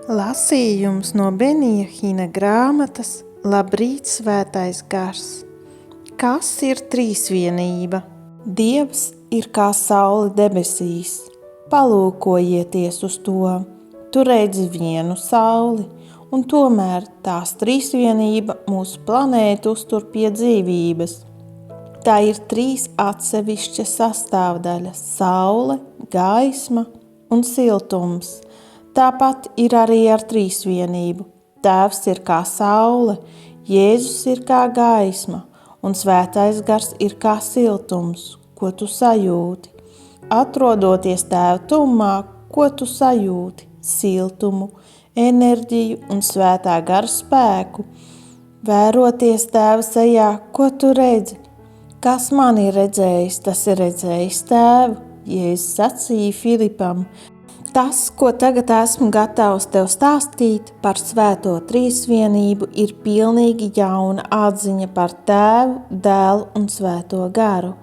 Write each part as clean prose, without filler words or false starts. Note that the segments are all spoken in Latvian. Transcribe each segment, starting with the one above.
Lasījums no Benjahina grāmatas Labrīt, svētais gars. Kas ir trīsvienība? Dievs ir kā saule debesīs. Palūkojieties uz to. Tu redzi vienu sauli, un tomēr tās trīsvienība mūsu planētu uztur pie dzīvības. Tā ir trīs atsevišķas sastāvdaļas – saule, gaisma un siltums. Tāpat ir arī ar trīsvienību. Tēvs ir kā saule, Jēzus ir kā gaisma, un svētais gars ir kā siltums, ko tu sajūti. Atrodoties Tēva tumā, ko tu sajūti? Siltumu, enerģiju un svētā gara spēku. Vēroties Tēva sejā, ko tu redzi? Kas man ir redzējis, tas ir redzējis Tēvu, Jēzus sacīja Filipam. Tas, ko tagad esmu gatavs tev stāstīt par svēto trīsvienību, ir pilnīgi jauna atziņa par Tēvu, Dēlu un Svēto garu.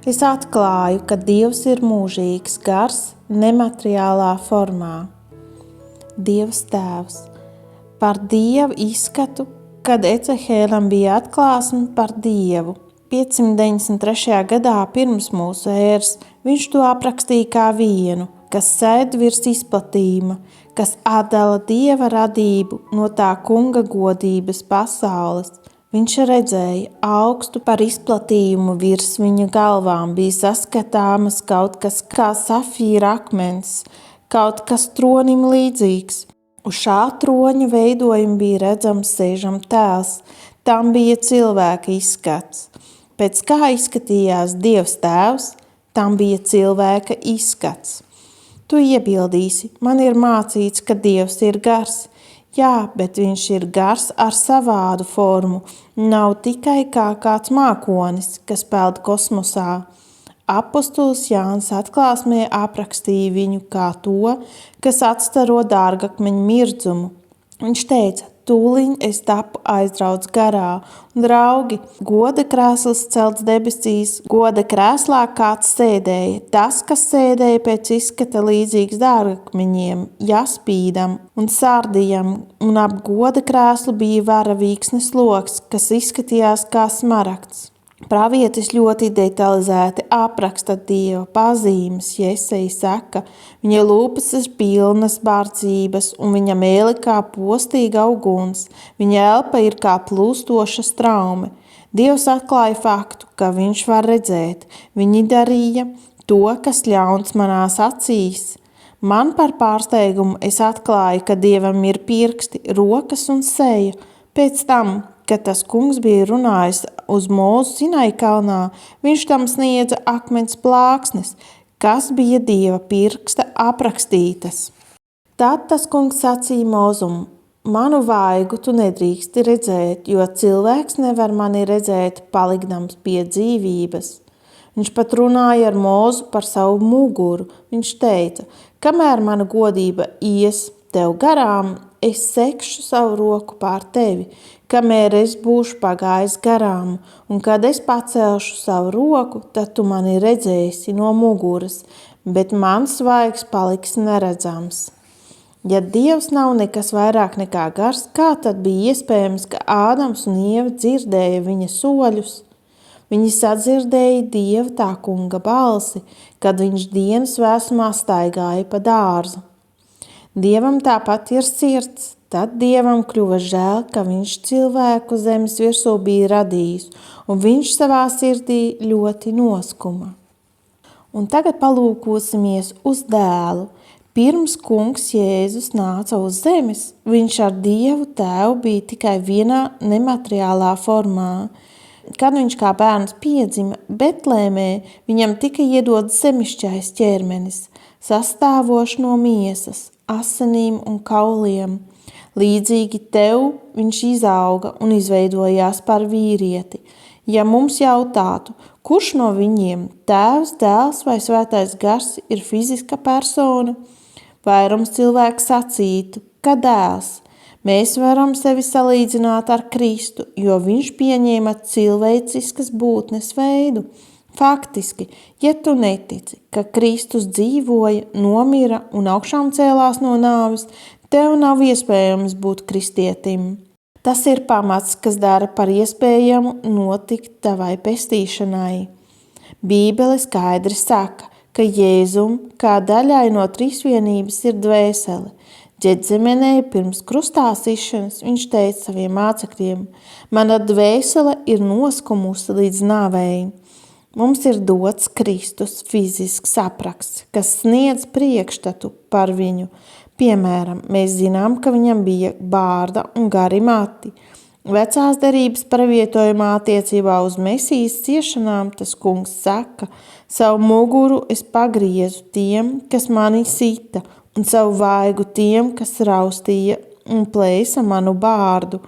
Es atklāju, ka Dievs ir mūžīgs gars nemateriālā formā. Dievs Tēvs. Par Dievu izskatu, kad Ecehēlam bija atklāsme par Dievu. 593. gadā pirms mūsu ēras viņš to aprakstīja kā vienu, kas sēd virs izplatījuma, kas atdala Dieva radību no tā kunga godības pasaules. Viņš redzēja augstu par izplatījumu virs viņa galvām, bija saskatāmas kaut kas kā safīra akmens, kaut kas tronim līdzīgs. Uz šā troņa veidojuma bija redzams sēžam tēls, tam bija cilvēka izskats. Pēc kā izskatījās Dievs Tēvs, tam bija cilvēka izskats. Tu iebildīsi, man ir mācīts, ka Dievs ir gars. Jā, bet viņš ir gars ar savādu formu, nav tikai kā kāds mākonis, kas peld kosmosā. Apostols Jānis atklāsmē aprakstīja viņu kā to, kas atstaro dārgakmeņu mirdzumu. Viņš teica, tūliņ es tapu aizrauts garā, un draugi, goda krēsls celts debesīs, goda krēslā kāds sēdēja, tas, kas sēdēja pēc izskata līdzīgs dārgakmeņiem, jaspīdam un sardijam, un ap goda krēslu bija varavīksnes loks, kas izskatījās kā smaragds. Pravietis ļoti detalizēti apraksta Dieva pazīmes. Jeseja saka, viņa lūpas ir pilnas bardzības, un viņa mēli kā postīga uguns, viņa elpa ir kā plūstoša straume. Dievs atklāja faktu, ka viņš var redzēt. Viņi darīja to, kas ļauns manās acīs. Man par pārsteigumu es atklāju, ka Dievam ir pirksti, rokas un seja. Pēc tam, kad tas kungs bija runājis uz Mūzu Sinai kalnā, viņš tam sniedza akmens plāksnes, kas bija Dieva pirksta aprakstītas. Tad tas kungs sacīja Mūzum, manu vaigu tu nedrīksti redzēt, jo cilvēks nevar mani redzēt, palikdams pie dzīvības. Viņš pat runāja ar Mūzu par savu muguru. Viņš teica, kamēr mana godība ies tev garām, es sekšu savu roku pār tevi, kamēr es būšu pagājis garām, un kad es pacelšu savu roku, tad tu mani redzēsi no muguras, bet mans vaigs paliks neredzams. Ja Dievs nav nekas vairāk nekā gars, kā tad bija iespējams, ka Ādams un Ieva dzirdēja viņa soļus? Viņi sadzirdēja Dieva tā kunga balsi, kad viņš dienas vēsumā staigāja pa dārzu. Dievam tāpat ir sirds, tad Dievam kļuva žēl, ka viņš cilvēku zemes virsū bija radījis, un viņš savā sirdī ļoti noskuma. Un tagad palūkosimies uz dēlu. Pirms kungs Jēzus nāca uz zemes, viņš ar Dievu Tēvu bija tikai vienā nemateriālā formā. Kad viņš kā bērns piedzima Betlēmē, viņam tika iedots zemišķais ķermenis, sastāvošs no miesas, asinīm un kauliem. Līdzīgi tev viņš izauga un izveidojās par vīrieti. Ja mums jautātu, kurš no viņiem, Tēvs, Dēls vai Svētais gars, ir fiziska persona, vairums cilvēku sacītu, ka Dēls. Mēs varam sevi salīdzināt ar Kristu, jo viņš pieņēma cilvēciskas būtnes veidu. Faktiski, ja tu netici, ka Kristus dzīvoja, nomira un augšām cēlās no nāves, Tev nav iespējams būt kristietim. Tas ir pamats, kas dara par iespējamu notikt tavai pestīšanai. Bībele skaidri saka, ka Jēzum kā daļai no trīsvienības ir dvēsele. Ģetzemenē pirms krustā sišanas viņš teica saviem mācekļiem: mana dvēsele ir noskumusi līdz nāvei. Mums ir dots Kristus fizisks apraksts, kas sniedz priekšstatu par viņu. Piemēram, mēs zinām, ka viņam bija bārda un gari mati. Vecās derības pravietojumā attiecībā uz Mesijas ciešanām tas kungs saka: savu muguru es pagriezu tiem, kas mani sita, un savu vaigu tiem, kas raustīja un plēsa manu bārdu.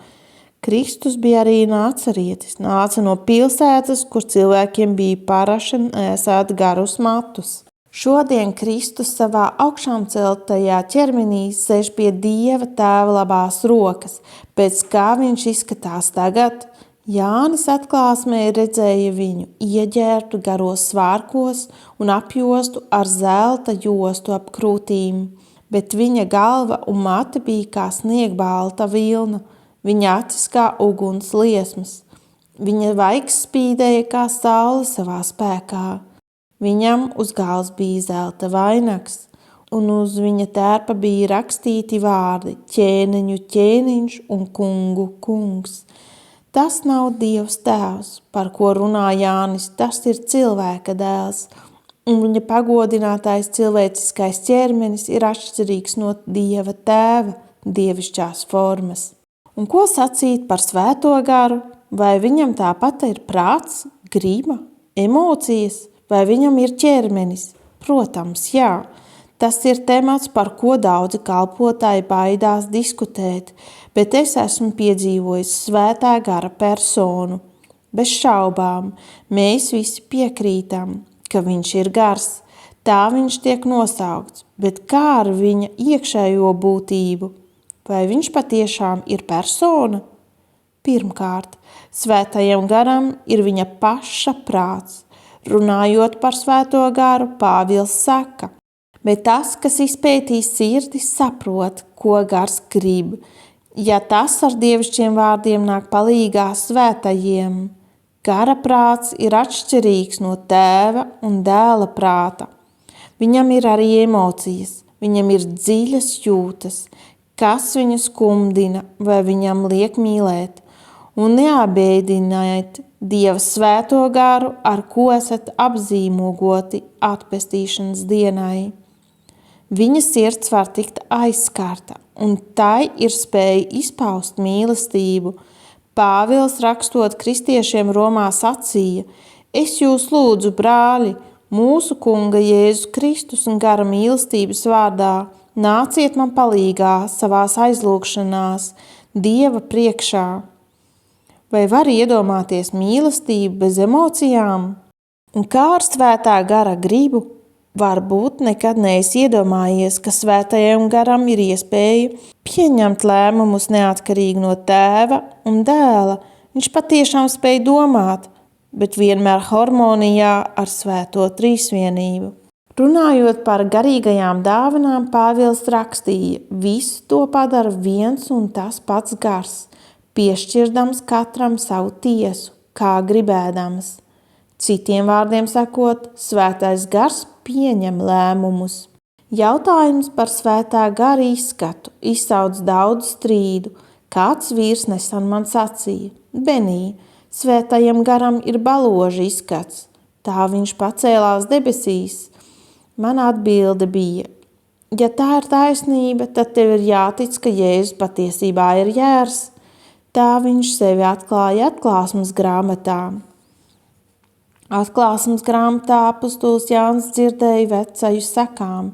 Kristus bija arī nācarietis, nāca no pilsētas, kur cilvēkiem bija paraša ēsāt garus matus. Šodien Kristus savā augšām celtajā ķermenī sēž pie Dieva Tēva labās rokas, pēc kā viņš izskatās tagad. Jānis atklāsmē redzēja viņu ieģērtu garos svārkos un apjostu ar zelta jostu ap krūtīm, bet viņa galva un mati bija kā sniegbalta vilna, viņa acis kā uguns liesmas, viņa vaigs spīdēja kā saule savā spēkā. Viņam uz galvas bija zelta vainags, un uz viņa tērpa bija rakstīti vārdi: ķēniņu ķēniņš un kungu kungs. Tas nav Dievs Tēvs, par ko runā Jānis, tas ir cilvēka dēls, un viņa pagodinātais cilvēciskais ķermenis ir atšķirīgs no Dieva Tēva dievišķās formas. Un ko sacīt par Svēto garu? Vai viņam tāpat ir prāts, griba, emocijas? Vai viņam ir ķermenis? Protams, jā. Tas ir temats, par ko daudzi kalpotāji baidās diskutēt, bet es esmu piedzīvojis Svētā gara personu. Bez šaubām, mēs visi piekrītam, ka viņš ir gars. Tā viņš tiek nosaukts, bet kā ar viņa iekšējo būtību? Vai viņš patiešām ir persona? Pirmkārt, Svētajam garam ir viņa paša prāts. Runājot par Svēto garu, Pāvils saka: bet tas, kas izpētīs sirdi, saprot, ko gars grib, ja tas ar dievišķiem vārdiem nāk palīgā svētajiem. Gara prāts ir atšķirīgs no tēva un dēla prāta. Viņam ir arī emocijas, viņam ir dziļas jūtas, kas viņu skumdina vai viņam liek mīlēt. Un neabēdiniet Dieva svēto garu, ar ko esat apzīmogoti atpestīšanas dienai. Viņa sirds var tikt aizskarta, un tai ir spēja izpaust mīlestību. Pāvils rakstot kristiešiem Romā sacīja: es jūs lūdzu, brāļi, mūsu Kunga Jēzus Kristus un gara mīlestības vārdā, nāciet man palīgā savās aizlūgšanās Dieva priekšā. Vai var iedomāties mīlestību bez emocijām? Un kā ar Svētā gara gribu? Varbūt nekad neesi iedomājies, ka Svētajam garam ir iespēja pieņemt lēmumus neatkarīgi no tēva un dēla. Viņš patiešām spēj domāt, bet vienmēr harmonijā ar Svēto trīsvienību. Runājot par garīgajām dāvanām, Pāvils rakstīja: visu to padara viens un tas pats gars, piešķirdams katram savu tiesu, kā gribēdams. Citiem vārdiem sakot, Svētais gars pieņem lēmumus. Jautājums par Svētā gara izskatu izsauc daudz strīdu. Kāds vīrs nesen man sacīja: Benī, Svētajam garam ir baloža izskats, tā viņš pacēlās debesīs. Mana atbilde bija: ja tā ir taisnība, tad tev ir jātic, ka Jēzus patiesībā ir jērs. Tā viņš sevi atklāja Atklāsmes grāmatā. Atklāsmes grāmatā apustulis Jānis dzirdēja vecaju sakām: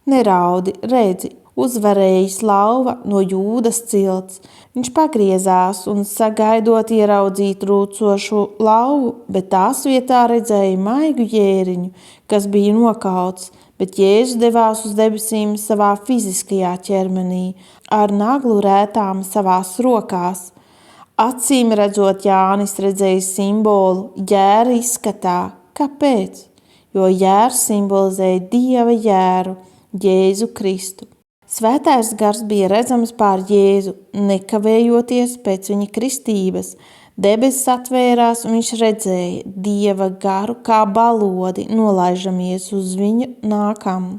neraudi, redzi, uzvarējis lauva no Jūdas cilts. Viņš pagriezās un sagaidot ieraudzīt rūcošu lauvu, bet tās vietā redzēja maigu jēriņu, kas bija nokauts, bet Jēzus devās uz debesīm savā fiziskajā ķermenī, ar naglu rētām savās rokās. Acīm redzot, Jānis redzēja simbolu jēra izskatā. Kāpēc? Jo jērs simbolizēja Dieva jēru, Jēzu Kristu. Svētais gars bija redzams pār Jēzu, nekavējoties pēc viņa kristības. Debesis atvērās, un viņš redzēja Dieva garu kā balodi nolaižamies uz viņu nākam.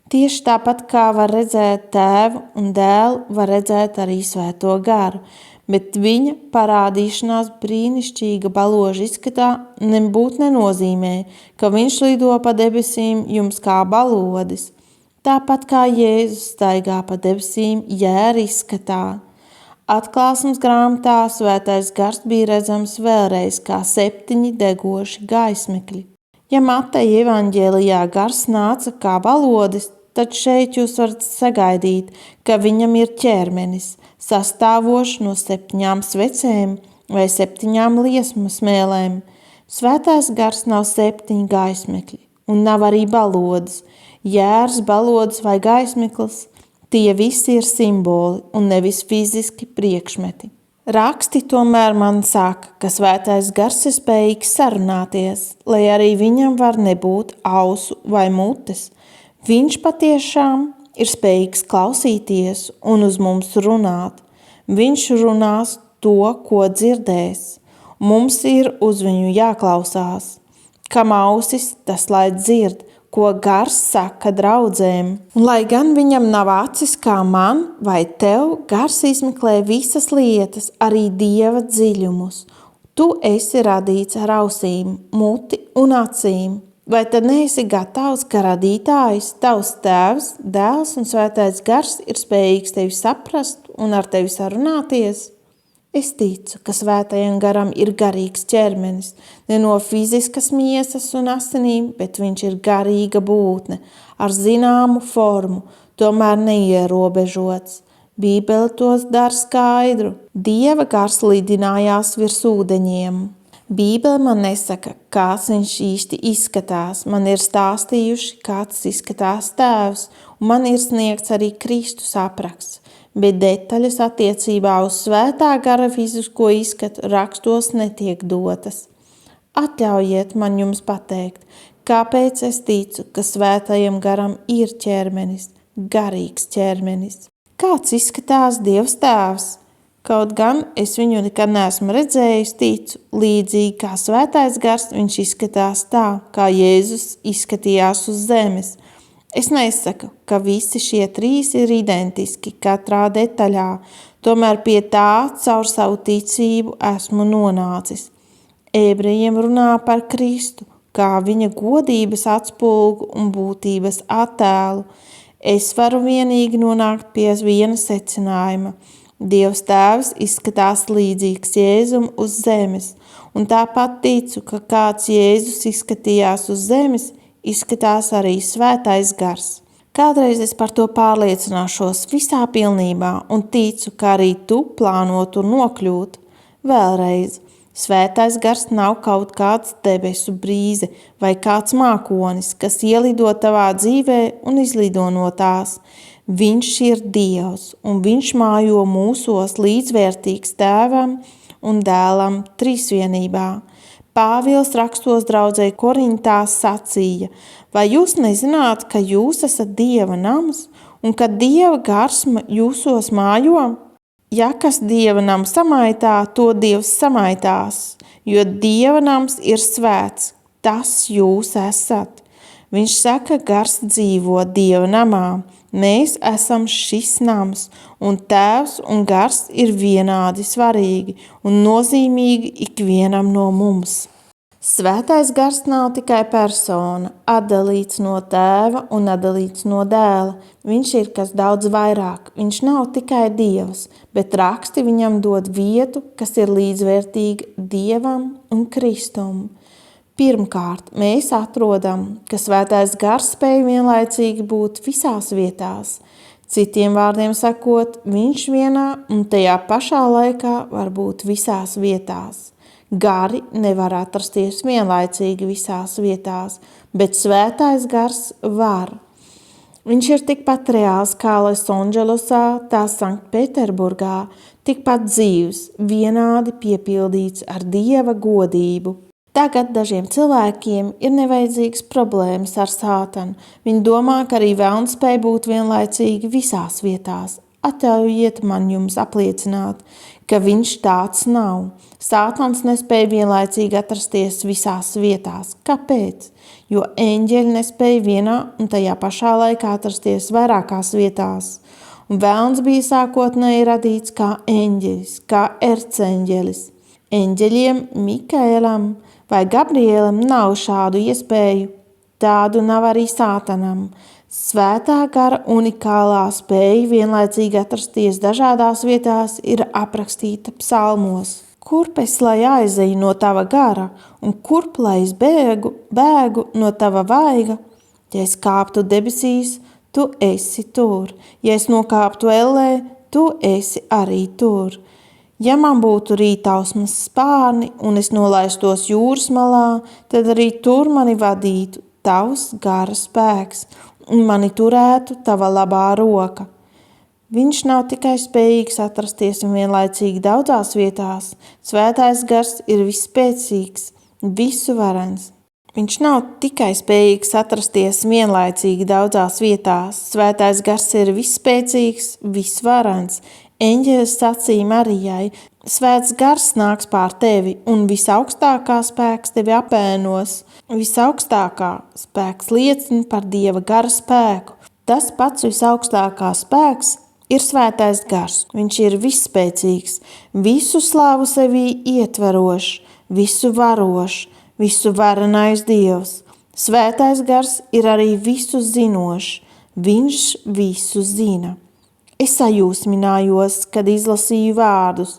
Tieši tāpat kā var redzēt tēvu un dēlu, var redzēt arī svēto garu, bet viņa parādīšanās brīnišķīga baloža izskatā nebūtu nenozīmē, ka viņš lido pa debesīm jums kā balodis. Tāpat kā Jēzus staigā pa debesīm jēra izskatā. Atklāsmes grāmatā svētais gars bija redzams vēlreiz kā 7 degoši gaismekļi. Ja Mateja evaņģēlijā gars nāca kā balodis, tad šeit jūs varat sagaidīt, ka viņam ir ķermenis, sastāvošs no 7 svecēm vai 7 liesmu smēlēm. Svētais gars nav 7 gaismekļi un nav arī balodis, jērs, balodis vai gaismeklis. Tie visi ir simboli un nevis fiziski priekšmeti. Raksti tomēr man saka, ka svētais gars ir spējīgs sarunāties, lai arī viņam var nebūt ausu vai mutes. Viņš patiešām ir spējīgs klausīties un uz mums runāt. Viņš runās to, ko dzirdēs. Mums ir uz viņu jāklausās. Kam ausis, tas lai dzird, ko gars saka draudzēm. Un lai gan viņam nav acis kā man vai tev, gars izmeklē visas lietas, arī Dieva dziļumus. Tu esi radīts ar ausīm, muti un acīm. Vai tad neesi gatavs, ka radītājs, tavs tēvs, dēls un svētais gars ir spējīgs tevi saprast un ar tevi sarunāties? Es ticu, ka svētajam garam ir garīgs ķermenis, ne no fiziskas miesas un asinīm, bet viņš ir garīga būtne, ar zināmu formu, tomēr neierobežots. Bībele tos dara skaidru. Dieva gars lidinājās virs ūdeņiem. Bībele man nesaka, kāds viņš īsti izskatās. Man ir stāstījuši, kāds izskatās tēvs, un man ir sniegts arī Kristus apraksts. Bet detaļas attiecībā uz svētā gara fizisko izskatu rakstos netiek dotas. Atļaujiet man jums pateikt, kāpēc es ticu, ka svētajam garam ir ķermenis, garīgs ķermenis. Kāds izskatās Dievs tēvs? Kaut gan es viņu nekad neesmu redzējis, ticu, līdzīgi kā svētais gars, viņš izskatās tā, kā Jēzus izskatījās uz zemes. Es nesaku, ka visi šie 3 ir identiski katrā detaļā, tomēr pie tā caur savu ticību esmu nonācis. Ebrejiem runā par Kristu, kā viņa godības atspulgu un būtības attēlu. Es varu vienīgi nonākt pie viena secinājuma. Dievs tēvs izskatās līdzīgs Jēzum uz zemes, un tāpat ticu, ka kāds Jēzus izskatījās uz zemes, izskatās arī svētais gars. Kādreiz es par to pārliecināšos visā pilnībā un ticu, ka arī tu plāno tur nokļūt. Vēlreiz, svētais gars nav kaut kāds debesu brīze vai kāds mākonis, kas ielido tavā dzīvē un izlido no tās. Viņš ir Dievs un viņš mājo mūsos līdzvērtīgs tēvam un dēlam trīsvienībā. Pāvils rakstos draudzei Korintā sacīja, vai jūs nezināt, ka jūs esat Dieva nams un ka Dieva gars jūsos mājo? Ja kas Dieva namu samaitā, to Dievs samaitās, jo Dieva nams ir svēts, tas jūs esat. Viņš saka, gars dzīvo Dieva namā. Mēs esam šis nams, un tēvs un gars ir vienādi svarīgi un nozīmīgi ikvienam no mums. Svētais gars nav tikai persona, atdalīts no tēva un atdalīts no dēla. Viņš ir kas daudz vairāk. Viņš nav tikai Dievs, bet raksti viņam dod vietu, kas ir līdzvērtīga Dievam un Kristum. Pirmkārt, mēs atrodam, ka svētais gars spēj vienlaicīgi būt visās vietās. Citiem vārdiem sakot, viņš vienā un tajā pašā laikā var būt visās vietās. Gari nevar atrasties vienlaicīgi visās vietās, bet svētais gars var. Viņš ir tikpat reāls kā Losandželosā, tā Sanktpēterburgā, tikpat dzīvs, vienādi piepildīts ar Dieva godību. Tagad dažiem cilvēkiem ir nevajadzīgas problēmas ar sātanu. Viņi domā, ka arī velns spēj būt vienlaicīgi visās vietās. Atļaujiet man jums apliecināt, ka viņš tāds nav. Sātans nespēja vienlaicīgi atrasties visās vietās. Kāpēc? Jo eņģeļi nespēja vienā un tajā pašā laikā atrasties vairākās vietās. Un velns bija sākotnēji radīts kā eņģelis, kā erceņģelis. Eņģeļiem, Mikaēlam vai Gabrielam nav šādu iespēju, tādu nav arī sātanam. Svētā gara unikālā spēja vienlaicīgi atrasties dažādās vietās ir aprakstīta psalmos. Kurp es lai aizeju no tava gara, un kurp lai es bēgu no tava vaiga? Ja es kāptu debesīs, tu esi tur. Ja es nokāptu ellē, tu esi arī tur. Ja man būtu rītausmas spārni un es nolaistos jūras malā, tad arī tur mani vadītu tavs gara spēks un mani turētu tava labā roka. Viņš nav tikai spējīgs atrasties un vienlaicīgi daudzās vietās. Svētais gars ir visspēcīgs, visuvarens. Viņš nav tikai spējīgs atrasties vienlaicīgi daudzās vietās. Svētais gars ir visspēcīgs, visvarens. Eņģelis sacīja Marijai: Svēts gars nāks pār tevi, un visaugstākā spēks tevi apēnos. Visaugstākā spēks liecina par Dieva gara spēku. Tas pats visaugstākā spēks ir svētais gars. Viņš ir visspēcīgs, visu slavu sevī ietverošs, visu varošs, visu varenais Dievs. Svētais gars ir arī visu zinošs. Viņš visu zina. Es sajūsminājos, kad izlasīju vārdus,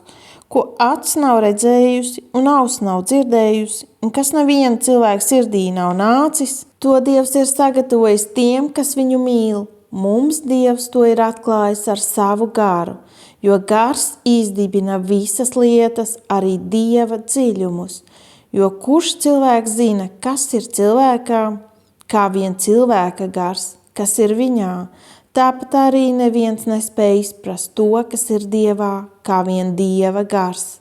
ko acs nav redzējusi un auss nav dzirdējusi, un kas neviena cilvēka sirdī nav nācis, to Dievs ir sagatavojis tiem, kas viņu mīl. Mums Dievs to ir atklājis ar savu garu, jo gars izdibina visas lietas, arī Dieva dziļumus. Jo kurš cilvēks zina, kas ir cilvēkā, kā vien cilvēka gars, kas ir viņā? Tāpat arī neviens nespēja izprast to, kas ir Dievā, kā vien Dieva gars.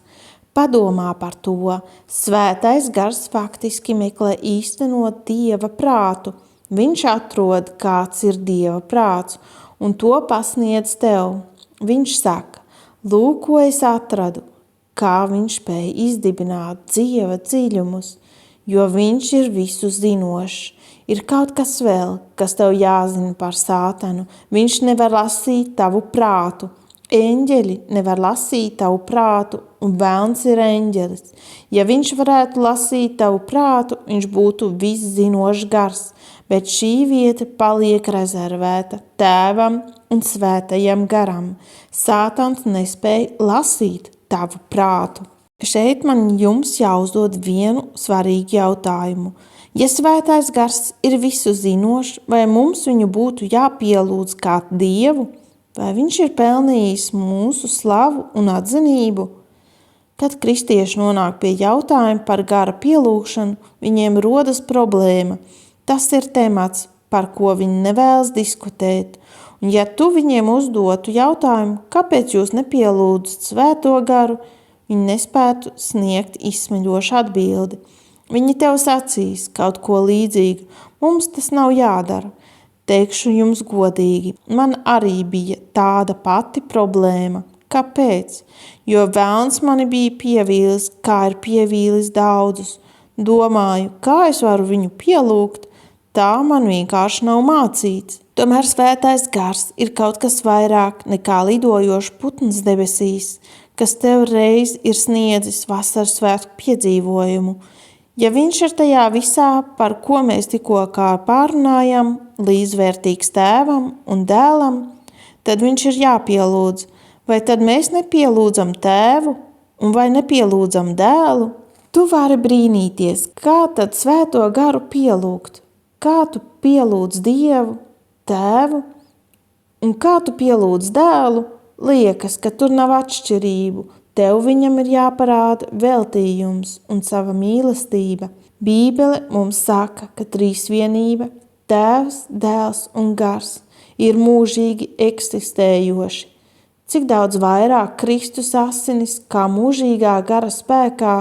Padomā par to. Svētais gars faktiski meklē īstenot Dieva prātu. Viņš atrod, kāds ir Dieva prāts, un to pasniedz tev. Viņš saka: lūk, ko es atradu, kā viņš spēj izdibināt Dieva dziļumus, jo viņš ir visu zinošs. Ir kaut kas vēl, kas tev jāzina par sātanu. Viņš nevar lasīt tavu prātu. Eņģeļi nevar lasīt tavu prātu, un velns ir eņģelis. Ja viņš varētu lasīt tavu prātu, viņš būtu viszinošs gars, bet šī vieta paliek rezervēta tēvam un svētajam garam. Sātans nespēja lasīt tavu prātu. Šeit man jums jāuzdod vienu svarīgu jautājumu. Ja svētais gars ir visu zinošs, vai mums viņu būtu jāpielūdz kā Dievu, vai viņš ir pelnījis mūsu slavu un atzinību? Kad kristieši nonāk pie jautājuma par gara pielūgšanu, viņiem rodas problēma. Tas ir temats, par ko viņi nevēlas diskutēt. Un ja tu viņiem uzdotu jautājumu, kāpēc jūs nepielūdzat svēto garu, viņi nespētu sniegt izsmeļošu atbildi. Viņi tev sacīs kaut ko līdzīgu. Mums tas nav jādara. Teikšu jums godīgi, man arī bija tāda pati problēma. Kāpēc? Jo velns mani bija pievīlis, kā ir pievīlis daudzus. Domāju, kā es varu viņu pielūgt, tā man vienkārši nav mācīts. Tomēr svētais gars ir kaut kas vairāk nekā lidojošs putns debesīs, kas tev reiz ir sniedzis vasaras svētku piedzīvojumu. Ja viņš ir tajā visā, par ko mēs tikko pārunājam, līdzvērtīgs tēvam un dēlam, tad viņš ir jāpielūdz. Vai tad mēs nepielūdzam tēvu un vai nepielūdzam dēlu? Tu vari brīnīties, kā tad svēto garu pielūgt? Kā tu pielūdz Dievu, tēvu un kā tu pielūdz dēlu? Liekas, ka tur nav atšķirību. Tev viņam ir jāparāda veltījums un sava mīlestība. Bībele mums saka, ka trīsvienība, Tēvs, Dēls un Gars ir mūžīgi eksistējoši. Cik daudz vairāk Kristus asinis, kā mūžīgā gara spēkā,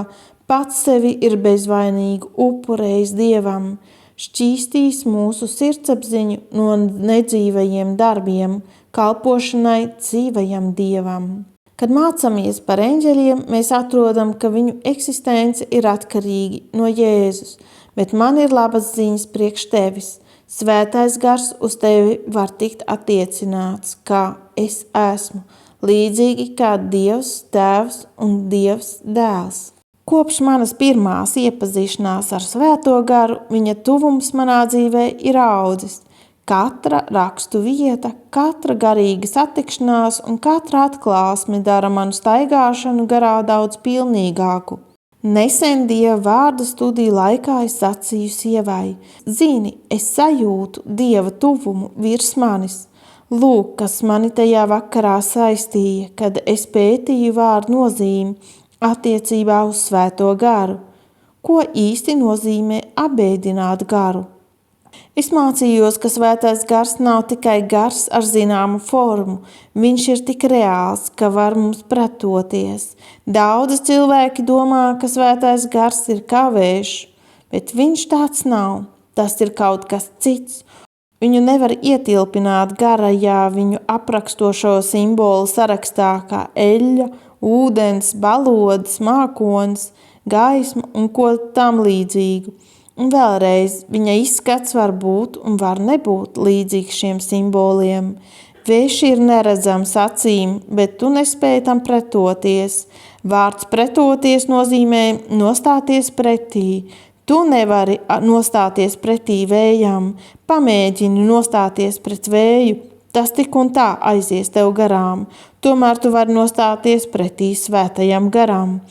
pats sevi ir bezvainīgi upurējis Dievam, šķīstīs mūsu sirdsapziņu no nedzīvajiem darbiem, kalpošanai dzīvajam Dievam. Kad mācāmies par eņģeļiem, mēs atrodam, ka viņu eksistence ir atkarīga no Jēzus, bet man ir labas ziņas priekš tevis. Svētais gars uz tevi var tikt attiecināts, kā es esmu, līdzīgi kā Dievs Tēvs un Dievs Dēls. Kopš manas pirmās iepazīšanās ar Svēto garu, viņa tuvums manā dzīvē ir audzis. Katra rakstu vieta, katra garīga satikšanās un katra atklāsme dara manu staigāšanu garā daudz pilnīgāku. Nesen Dieva vārda studiju laikā es sacīju sievai: zini, es sajūtu Dieva tuvumu virs manis. Lūk, kas mani tajā vakarā saistīja, kad es pētīju vārdu nozīmi attiecībā uz Svēto garu. Ko īsti nozīmē abēdināt garu? Es mācījos, ka Svētais gars nav tikai gars ar zināmu formu, viņš ir tik reāls, ka var mums pretoties. Daudzi cilvēki domā, ka Svētais gars ir kā vējš, bet viņš tāds nav, tas ir kaut kas cits. Viņu nevar ietilpināt garajā viņu aprakstošo simbolu sarakstā kā eļļa, ūdens, balodas, mākonis, gaisma un ko tam līdzīgu. Un vēlreiz, viņa izskats var būt un var nebūt līdzīgs šiem simboliem. Vējš ir neredzams acīm, bet tu nespēji tam pretoties. Vārds pretoties nozīmē nostāties pretī. Tu nevari nostāties pretī vējam, pamēģini nostāties pret vēju, tas tik un tā aizies tev garām. Tomēr tu vari nostāties pretī Svētajam garam.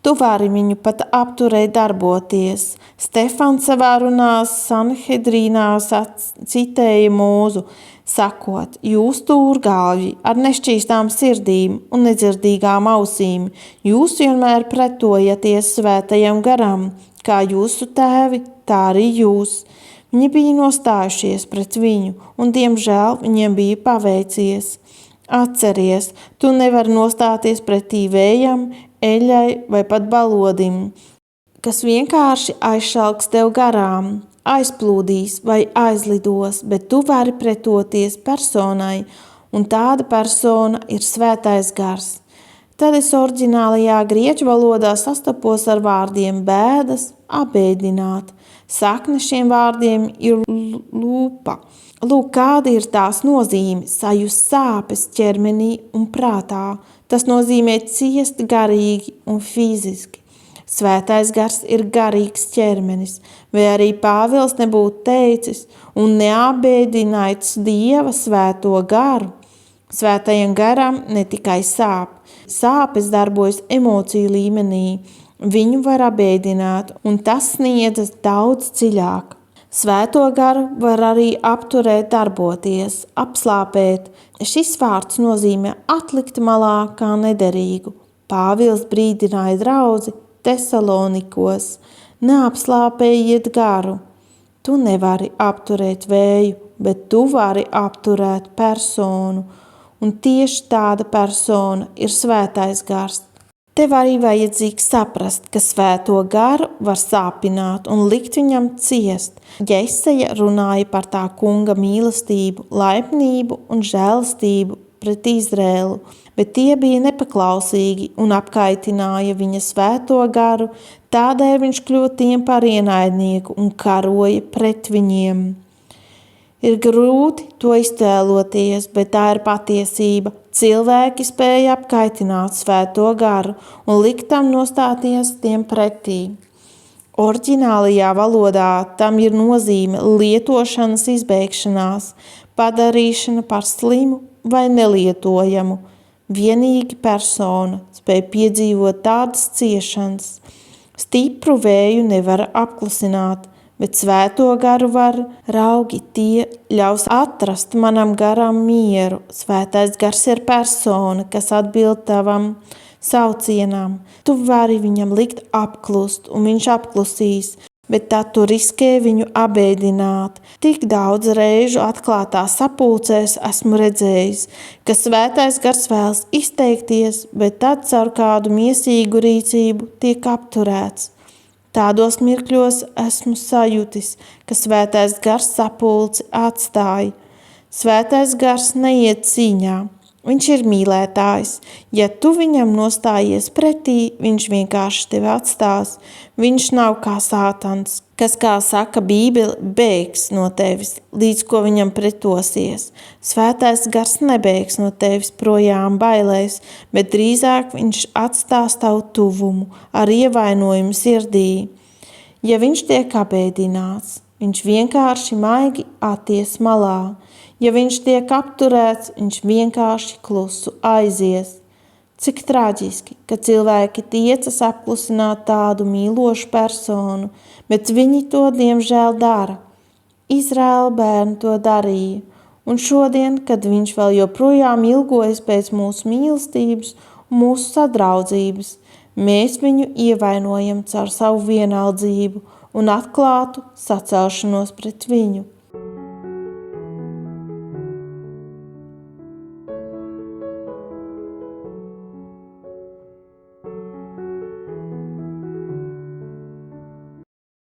Tu vari viņu pat apturēt darboties. Stefans savā runā Sanhedrīnā citēja Mūzu, sakot: jūs stūrgalvji ar nešķīstām sirdīm un nedzirdīgām ausīm, jūs vienmēr pretojaties Svētajam garam, kā jūsu tēvi, tā arī jūs. Viņi bija nostājušies pret viņu, un diemžēl viņiem bija paveicies. Atceries, tu nevari nostāties pretī vējam, eļai vai pat balodim, kas vienkārši aizšalks tev garām, aizplūdīs vai aizlidos, bet tu vari pretoties personai, un tāda persona ir Svētais gars. Tad es oriģinālajā grieķu valodā sastapos ar vārdiem bēdas, abēdināt. Sakne šiem vārdiem ir lūpa. Lūk, kāda ir tās nozīme: sajust sāpes ķermenī un prātā. Tas nozīmē ciest garīgi un fiziski. Svētais gars ir garīgs ķermenis, vai arī Pāvils nebūtu teicis: un neabēdināts Dieva Svēto garu. Svētajam garam ne tikai sāp. Sāpes darbojas emociju līmenī. Viņu var abēdināt, un tas sniedzas daudz dziļāk. Svēto garu var arī apturēt darboties, apslāpēt. Šis vārds nozīmē atlikt malā kā nederīgu. Pāvils brīdināja draudzi Tesalonikos: neapslāpējiet garu. Tu nevari apturēt vēju, bet tu vari apturēt personu. Un tieši tāda persona ir Svētais gars. Tev arī vajadzīgs saprast, ka Svēto garu var sāpināt un likt viņam ciest. Jesaja runāja par tā kunga mīlestību, laipnību un žēlastību pret Izrēlu, bet tie bija nepaklausīgi un apkaitināja viņa Svēto garu, tādēļ viņš kļuva tiem par ienaidnieku un karoja pret viņiem. Ir grūti to iztēloties, bet tā ir patiesība. Cilvēki spēja apkaitināt Svēto garu un likt tam nostāties tiem pretī. Oriģinālajā valodā tam ir nozīme lietošanas izbeigšanās, padarīšana par slimu vai nelietojamu. Vienīgi persona spēja piedzīvot tādas ciešanas. Stipru vēju nevar apklusināt, bet Svēto garu var. Raugi, tie ļaus atrast manam garam mieru. Svētais gars ir persona, kas atbild tavam saucienam. Tu vari viņam likt apklust, un viņš apklusīs. bet tad tu riskē viņu abēdināt. Tik daudz reižu atklātā sapulcēs esmu redzējis, ka svētais gars vēlas izteikties, bet tad caur kādu miesīgu rīcību tiek apturēts. Tādos mirkļos esmu sajutis, ka svētais gars sapulci atstāja. Svētais gars neiet cīņā. Viņš ir mīlētājs. Ja tu viņam nostājies pretī, viņš vienkārši tevi atstās. Viņš nav kā sātans, kas, kā saka Bībele, bēgs no tevis, līdz ko viņam pretosies. Svētais gars nebēgs no tevis projām bailēs, bet drīzāk viņš atstās tavu tuvumu ar ievainojumu sirdī. Ja viņš tiek abēdināts, viņš vienkārši maigi atties malā. Ja viņš tiek apturēts, viņš vienkārši klusu aizies. Cik traģiski, ka cilvēki tiecas apklusināt tādu mīlošu personu, bet viņi to diemžēl dara. Izraēla bērni to darīja, un šodien, kad viņš vēl joprojām ilgojas pēc mūsu mīlestības un mūsu sadraudzības, mēs viņu ievainojam caur savu vienaldzību un atklātu sacelšanos pret viņu.